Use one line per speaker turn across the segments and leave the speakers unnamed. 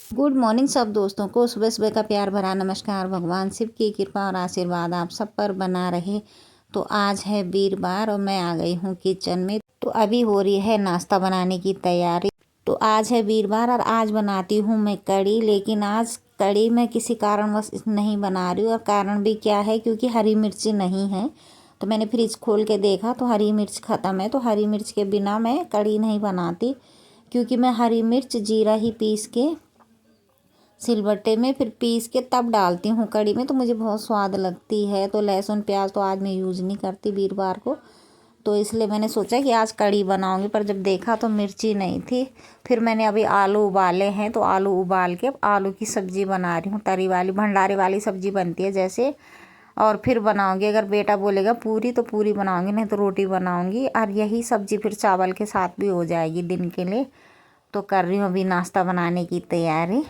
Good morning सब दोस्तों को सुबह सुबह का प्यार भरा नमस्कार। भगवान शिव की कृपा और आशीर्वाद आप सब पर बना रहे। तो आज है वीरवार और मैं आ गई हूँ किचन में। तो अभी हो रही है नाश्ता बनाने की तैयारी। तो आज है वीरवार और आज बनाती हूँ मैं कड़ी। लेकिन आज कड़ी मैं किसी कारणवश नहीं बना रही हूँ और कारण भी क्या है, क्योंकि हरी मिर्ची नहीं है। तो मैंने फ्रिज खोल के देखा तो हरी मिर्च ख़त्म है। तो हरी मिर्च के बिना मैं कड़ी नहीं बनाती, क्योंकि मैं हरी मिर्च जीरा ही पीस के सिलबट्टे में फिर पीस के तब डालती हूँ कड़ी में, तो मुझे बहुत स्वाद लगती है। तो लहसुन प्याज तो आज मैं यूज़ नहीं करती वीरवार को, तो इसलिए मैंने सोचा कि आज कड़ी बनाऊंगी। पर जब देखा तो मिर्ची नहीं थी। फिर मैंने अभी आलू उबाले हैं, तो आलू उबाल के अब आलू की सब्ज़ी बना रही हूँ। तरी वाली भंडारे वाली सब्ज़ी बनती है जैसे। और फिर बनाऊंगी, अगर बेटा बोलेगा पूरी तो पूरी बनाऊंगी, नहीं तो रोटी बनाऊंगी। और यही सब्ज़ी फिर चावल के साथ भी हो जाएगी दिन के लिए। तो कर रही हूँ अभी नाश्ता बनाने की तैयारी।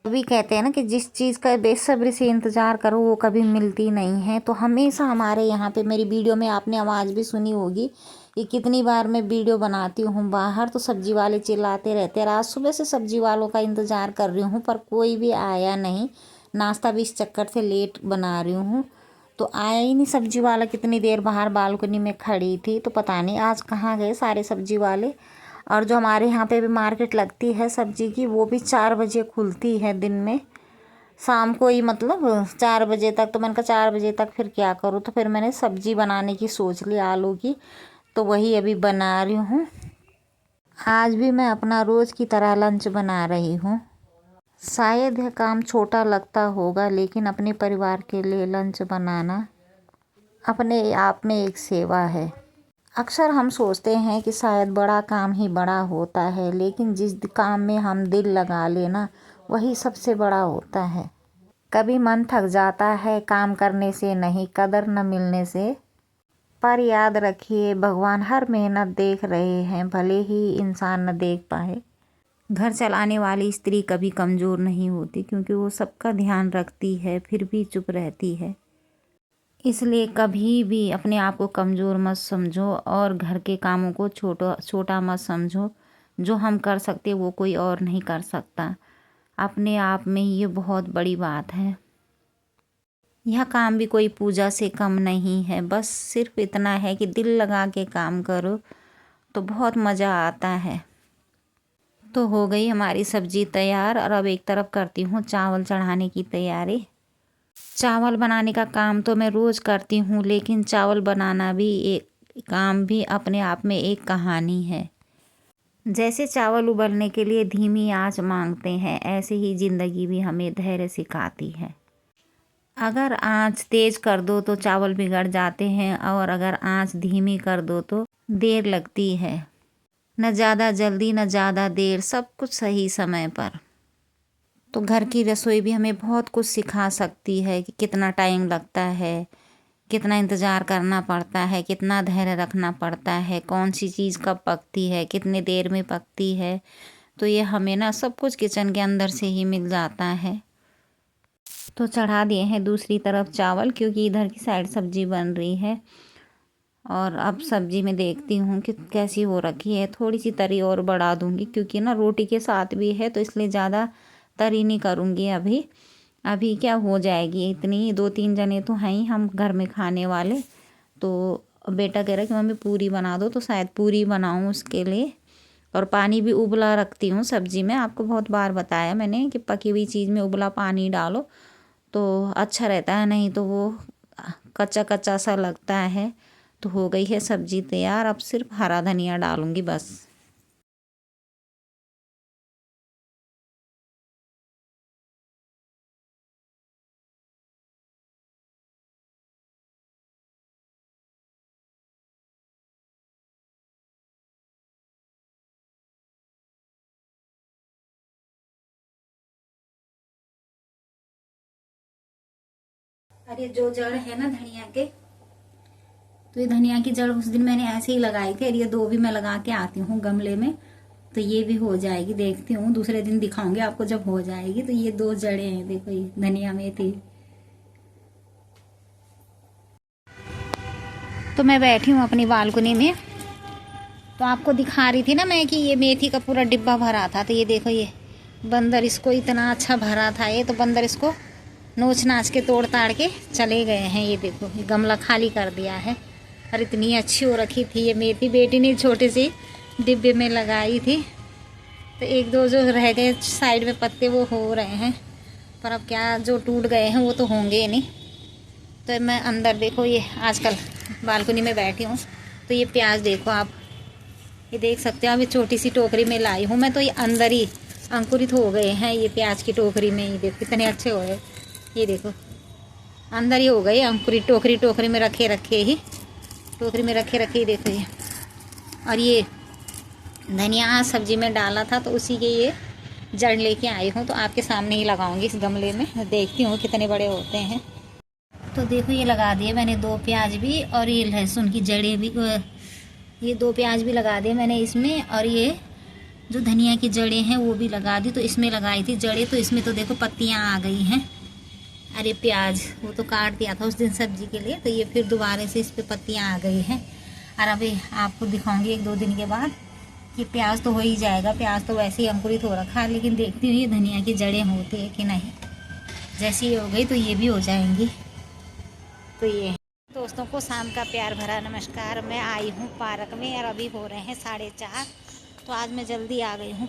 अभी कहते हैं ना कि जिस चीज़ का बेसब्री से इंतज़ार करो वो कभी मिलती नहीं है। तो हमेशा हमारे यहाँ पे मेरी वीडियो में आपने आवाज़ भी सुनी होगी कि कितनी बार मैं वीडियो बनाती हूँ बाहर, तो सब्ज़ी वाले चिल्लाते रहते हैं। आज सुबह से सब्ज़ी वालों का इंतज़ार कर रही हूँ पर कोई भी आया नहीं। नाश्ता भी इस चक्कर से लेट बना रही हूँ, तो आया ही नहीं सब्ज़ी वाला। कितनी देर बाहर बालकनी में खड़ी थी, तो पता नहीं आज कहाँ गए सारे सब्ज़ी वाले। और जो हमारे यहाँ पे भी मार्केट लगती है सब्ज़ी की, वो भी 4 बजे खुलती है दिन में, शाम को ही, मतलब 4 बजे तक। तो मैंने कहा 4 बजे तक फिर क्या करूँ, तो फिर मैंने सब्ज़ी बनाने की सोच ली आलू की। तो वही अभी बना रही हूँ। आज भी मैं अपना रोज़ की तरह लंच बना रही हूँ। शायद यह काम छोटा लगता होगा, लेकिन अपने परिवार के लिए लंच बनाना अपने आप में एक सेवा है। अक्सर हम सोचते हैं कि शायद बड़ा काम ही बड़ा होता है, लेकिन जिस काम में हम दिल लगा लेना वही सबसे बड़ा होता है। कभी मन थक जाता है काम करने से, नहीं कदर न मिलने से। पर याद रखिए, भगवान हर मेहनत देख रहे हैं, भले ही इंसान न देख पाए। घर चलाने वाली स्त्री कभी कमज़ोर नहीं होती, क्योंकि वो सबका ध्यान रखती है फिर भी चुप रहती है। इसलिए कभी भी अपने आप को कमज़ोर मत समझो और घर के कामों को छोटा मत समझो। जो हम कर सकते वो कोई और नहीं कर सकता। अपने आप में ये बहुत बड़ी बात है। यह काम भी कोई पूजा से कम नहीं है। बस सिर्फ इतना है कि दिल लगा के काम करो तो बहुत मज़ा आता है। तो हो गई हमारी सब्ज़ी तैयार और अब एक तरफ करती हूँ चावल चढ़ाने की तैयारी। चावल बनाने का काम तो मैं रोज़ करती हूँ, लेकिन चावल बनाना भी एक काम भी अपने आप में एक कहानी है। जैसे चावल उबलने के लिए धीमी आंच मांगते हैं, ऐसे ही ज़िंदगी भी हमें धैर्य सिखाती है। अगर आंच तेज़ कर दो तो चावल बिगड़ जाते हैं, और अगर आंच धीमी कर दो तो देर लगती है। न ज़्यादा जल्दी न ज़्यादा देर, सब कुछ सही समय पर। तो घर की रसोई भी हमें बहुत कुछ सिखा सकती है कि कितना टाइम लगता है, कितना इंतज़ार करना पड़ता है, कितना धैर्य रखना पड़ता है, कौन सी चीज़ कब पकती है, कितने देर में पकती है। तो ये हमें ना सब कुछ किचन के अंदर से ही मिल जाता है। तो चढ़ा दिए हैं दूसरी तरफ चावल, क्योंकि इधर की साइड सब्ज़ी बन रही है। और अब सब्ज़ी में देखती हूँ कि कैसी हो रखी है। थोड़ी सी तरी और बढ़ा दूँगी, क्योंकि ना रोटी के साथ भी है, तो इसलिए ज़्यादा तरी नहीं करूँगी अभी। अभी क्या हो जाएगी, इतनी 2-3 जने तो हैं ही हम घर में खाने वाले। तो बेटा कह रहा है कि मम्मी पूरी बना दो, तो शायद पूरी बनाऊँ उसके लिए। और पानी भी उबला रखती हूँ सब्ज़ी में। आपको बहुत बार बताया मैंने कि पकी हुई चीज़ में उबला पानी डालो तो अच्छा रहता है, नहीं तो वो कच्चा कच्चा सा लगता है। तो हो गई है सब्ज़ी तैयार, अब सिर्फ हरा धनिया डालूँगी बस। और ये जो जड़ है ना धनिया के, तो ये धनिया की जड़ उस दिन मैंने ऐसे ही लगाई थी, और ये 2 भी मैं लगा के आती हूँ गमले में। तो ये भी हो जाएगी, देखती हूँ दूसरे दिन दिखाऊंगी आपको जब हो जाएगी। तो ये 2 जड़ें हैं, देखो ये धनिया में थी। तो मैं बैठी हूँ अपनी बालकनी में, तो आपको दिखा रही थी ना मैं कि ये मेथी का पूरा डिब्बा भरा था। तो ये देखो, ये बंदर इसको इतना अच्छा भरा था ये, तो बंदर इसको नोच नाच के तोड़ ताड़ के चले गए हैं। ये देखो, ये गमला खाली कर दिया है। और इतनी अच्छी हो रखी थी ये मेथी, बेटी ने छोटे से डिब्बे में लगाई थी। तो एक दो जो रह गए साइड में पत्ते वो हो रहे हैं, पर अब क्या, जो टूट गए हैं वो तो होंगे ही नहीं। तो मैं अंदर देखो, ये आजकल बालकनी में बैठी हूँ, तो ये प्याज देखो आप, ये देख सकते हो। अभी छोटी सी टोकरी में लाई हूँ मैं, तो ये अंदर ही अंकुरित हो गए हैं ये प्याज की टोकरी में। ये देखो कितने अच्छे हो गए, ये देखो अंदर ही हो गए अंकुरित। टोकरी में रखे ही, टोकरी में रखे ही देखो ये। और ये धनिया सब्जी में डाला था, तो उसी के ये जड़ लेके आई हूँ, तो आपके सामने ही लगाऊंगी इस गमले में, देखती हूँ कितने बड़े होते हैं। तो देखो ये लगा दिए मैंने 2 प्याज भी, और ये लहसुन की जड़ें भी, ये 2 प्याज भी लगा दिए मैंने इसमें। और ये जो धनिया की जड़ें हैं वो भी लगा दी। तो इसमें लगाई थी जड़ें, तो इसमें तो देखो पत्तियाँ आ गई हैं। अरे प्याज वो तो काट दिया था उस दिन सब्जी के लिए, तो ये फिर दोबारा से इस पर पत्तियाँ आ गई हैं। और अभी आपको दिखाऊंगी 1-2 दिन के बाद कि प्याज तो हो ही जाएगा। प्याज तो वैसे ही अंकुरित हो रखा है, लेकिन देखती हूँ ये धनिया की जड़ें होती है कि नहीं। जैसी ये हो गई तो ये भी हो जाएंगी। तो ये दोस्तों को शाम का प्यार भरा नमस्कार। मैं आई हूँ पार्क में, और अभी हो रहे हैं 4:30। तो आज मैं जल्दी आ गई हूँ।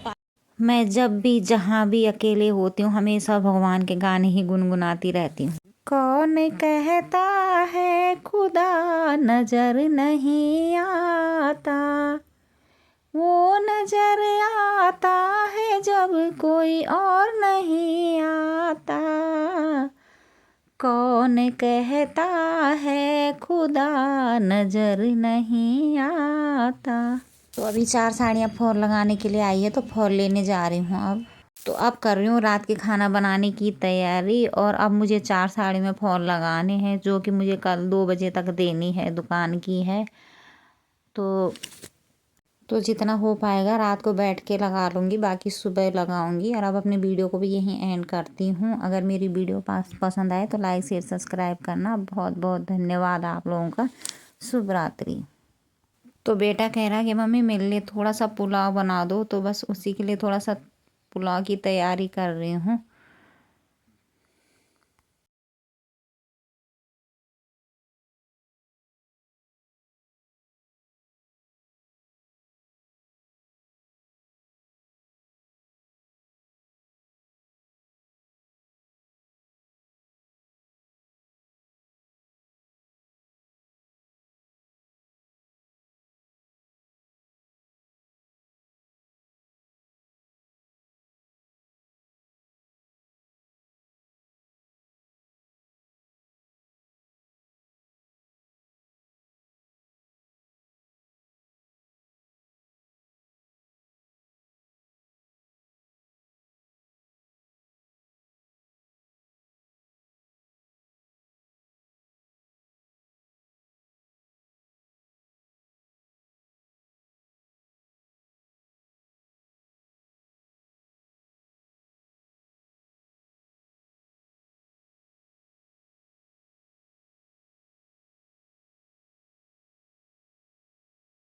मैं जब भी जहाँ भी अकेले होती हूँ हमेशा भगवान के गाने ही गुनगुनाती रहती हूँ। कौन कहता है खुदा नजर नहीं आता, वो नजर आता है जब कोई और नहीं आता। कौन कहता है खुदा नजर नहीं आता। तो अभी 4 साड़ियाँ फॉल लगाने के लिए आई है, तो फॉल लेने जा रही हूँ अब। तो अब कर रही हूँ रात के खाना बनाने की तैयारी। और अब मुझे 4 साड़ी में फॉल लगाने हैं, जो कि मुझे कल 2 बजे तक देनी है, दुकान की है। तो जितना हो पाएगा रात को बैठ के लगा लूँगी, बाकी सुबह लगाऊंगी। और अब अपने वीडियो को भी यहीं एंड करती हूँ। अगर मेरी वीडियो पसंद आए तो लाइक शेयर सब्सक्राइब करना। बहुत बहुत धन्यवाद आप लोगों का। शुभ रात्रि। तो बेटा कह रहा कि मम्मी मेरे लिए थोड़ा सा पुलाव बना दो, तो बस उसी के लिए थोड़ा सा पुलाव की तैयारी कर रही हूँ।